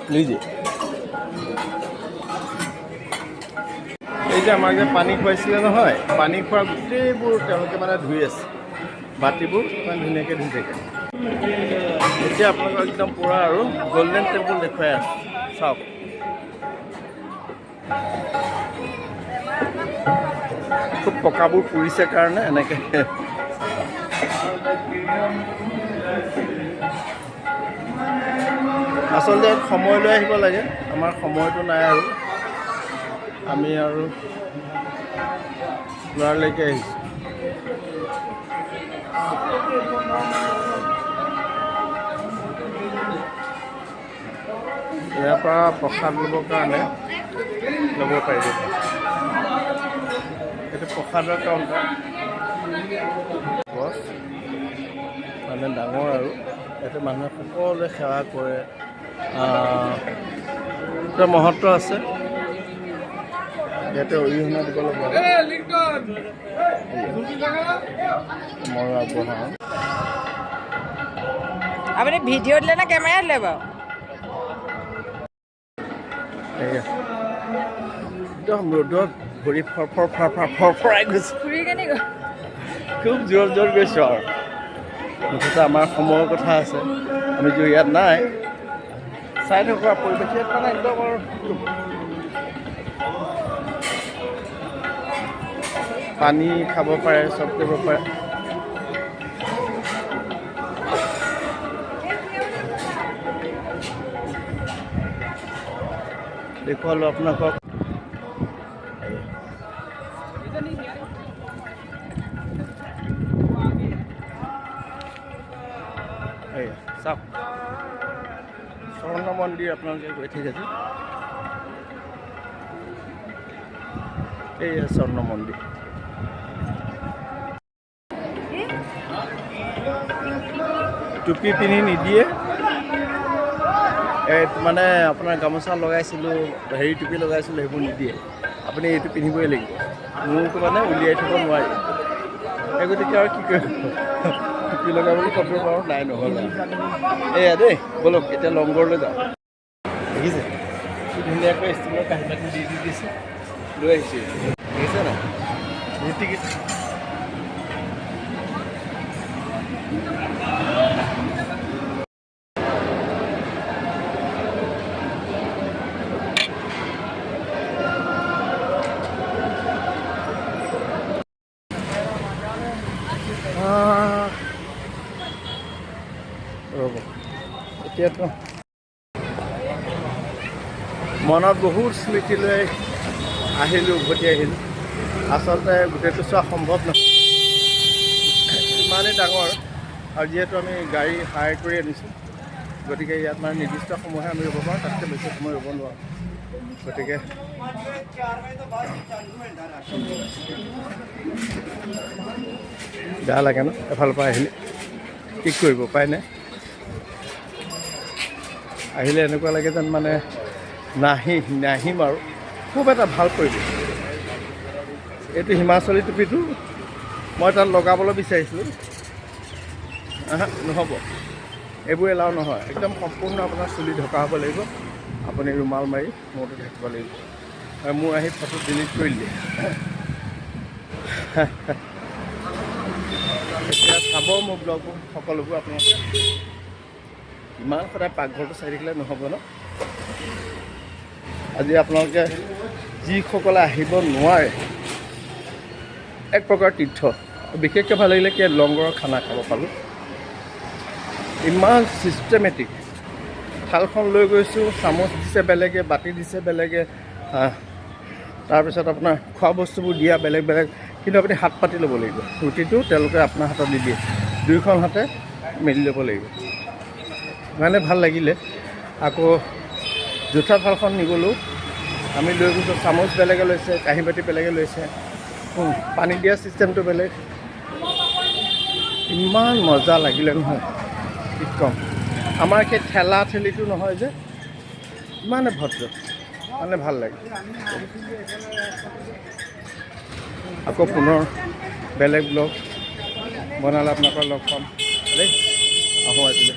लीजिए এই যে আমাক যে পানী খুৱাইছিলে নহয় পানী খোৱা গোটেইবোৰ তেওঁলোকে মানে ধুই আছে বাতিবোৰ ইমান ধুনীয়াকৈ ধুই থাকে এতিয়া আপোনালোকক একদম পুৰা আৰু গল্ডেন টেম্পল দেখুৱাই আছে চাওক খুব পকাবোৰ পুৰিছে কাৰণে এনেকৈ আচলতে সময় লৈ আহিব লাগে আমাৰ সময়টো নাই আৰু আমি আৰু লৰালৈকে আহিছোঁ ইয়াৰ পৰা প্ৰসাদ ল'বৰ কাৰণে ল'ব পাৰিব এইটো প্ৰসাদৰ কাউণ্টাৰ গছ মানে ডাঙৰ আৰু ইয়াতে মানুহে সকলোৱে সেৱা কৰে এটা মহত্ব আছে ইয়াতে অৰিহণা দিব লাগিব মই আগবঢ়াওঁ আপুনি ভিডিঅ' দিলে নে কেমেৰা দিলে বাৰু একদম ৰ'দত ভৰি ফৰফৰাই গৈছে খুব জোৰ জোৰ গৈছোঁ আৰু মুঠতে আমাৰ সময়ৰ কথা আছে আমিতো ইয়াত নাই চাই থকা পৰিৱেশ ইয়াত মানে একদম আৰু পানী খাব পাৰে চব কৰিব পাৰে দেখুৱালোঁ আপোনালোকক চাওক স্বৰ্ণ মন্দিৰ আপোনালোকে গৈ ঠিক আছে এই স্বৰ্ণ মন্দিৰ টুপি পিন্ধি নিদিয়ে মানে আপোনাৰ গামোচা লগাইছিলোঁ হেৰি টুপি লগাইছিলোঁ সেইবোৰ নিদিয়ে আপুনি এইটো পিন্ধিবই লাগিব মোৰটো মানে উলিয়াই থ'ব নোৱাৰি সেই গতিকে আৰু কি কৰিব টুপি লগাবলৈ ক'ব পাৰোঁ নাই নহ'লে এয়া দেই ব'লক এতিয়া লংগৰলৈ যাওঁ দেখিছে কি ধুনীয়াকৈ ষ্টিলৰ কাঁহী বাতি দি দিছে লৈ আহিছে দেখিছে নাই টিকেট ৰ'ব এতিয়াতো মনত বহুত স্মৃতি লৈ আহিলোঁ উভতি আহিলোঁ আচলতে গোটেইটো চোৱা সম্ভৱ নহয় ইমানেই ডাঙৰ আৰু যিহেতু আমি গাড়ী হায়াৰ কৰি আনিছোঁ গতিকে ইয়াত মানে নিৰ্দিষ্ট সময়হে আমি ৰ'ব পাৰোঁ তাতকৈ বেছি সময় ৰ'ব নোৱাৰোঁ গতিকে বেয়া লাগে ন এফালৰ পৰা আহিলে কি কৰিব উপায় নাই আহিলে এনেকুৱা লাগে যেন মানে নাহিম আৰু খুব এটা ভাল পৰিৱেশ এইটো হিমাচলী টুপিটো মই তাত লগাবলৈ বিচাৰিছিলোঁ নহ'ব এইবোৰ এলাও নহয় একদম সম্পূৰ্ণ আপোনাৰ চুলি ঢকা হ'ব লাগিব আপুনি ৰুমাল মাৰি মূৰটো ঢাকিব লাগিব আৰু মোৰ আহি ফটো ডিলিট কৰি দিলে এতিয়া চাব মোৰ ব্লগবোৰ সকলোবোৰ আপোনালোকে ইমান সদায় পাকঘৰটো চাই থাকিলে নহ'ব ন আজি আপোনালোকে যিসকলে আহিব নোৱাৰে এক প্ৰকাৰ তীৰ্থ বিশেষকৈ ভাল লাগিলে কি লংগৰৰ খানা খাব পালোঁ ইমান ছিষ্টেমেটিক থালখন লৈ গৈছোঁ চামুচ দিছে বেলেগে বাতি দিছে বেলেগে তাৰপিছত আপোনাৰ খোৱা বস্তুবোৰ দিয়া বেলেগ বেলেগ কিন্তু আপুনি হাত পাতি ল'ব লাগিব ৰুটিটো তেওঁলোকে আপোনাৰ হাতত নিদিয়ে দুয়োখন হাতে মেলি ল'ব লাগিব মানে ভাল লাগিলে আকৌ জোঠা থালখন নিগ'লোঁ আমি লৈ গৈছোঁ চামুচ বেলেগে লৈছে কাঁহী বাতি বেলেগে লৈছে পানী দিয়া ছিষ্টেমটো বেলেগ ইমান মজা লাগিলে নহয় কি ক'ম আমাৰ সেই ঠেলা ঠেলিটো নহয় যে ইমানে ভদ্ৰ মানে ভাল লাগে। আকৌ পুনৰ বেলেগ ব্লগ বনালে আপোনালোকক লগ পাম দেই। আহোঁ আজিলৈ।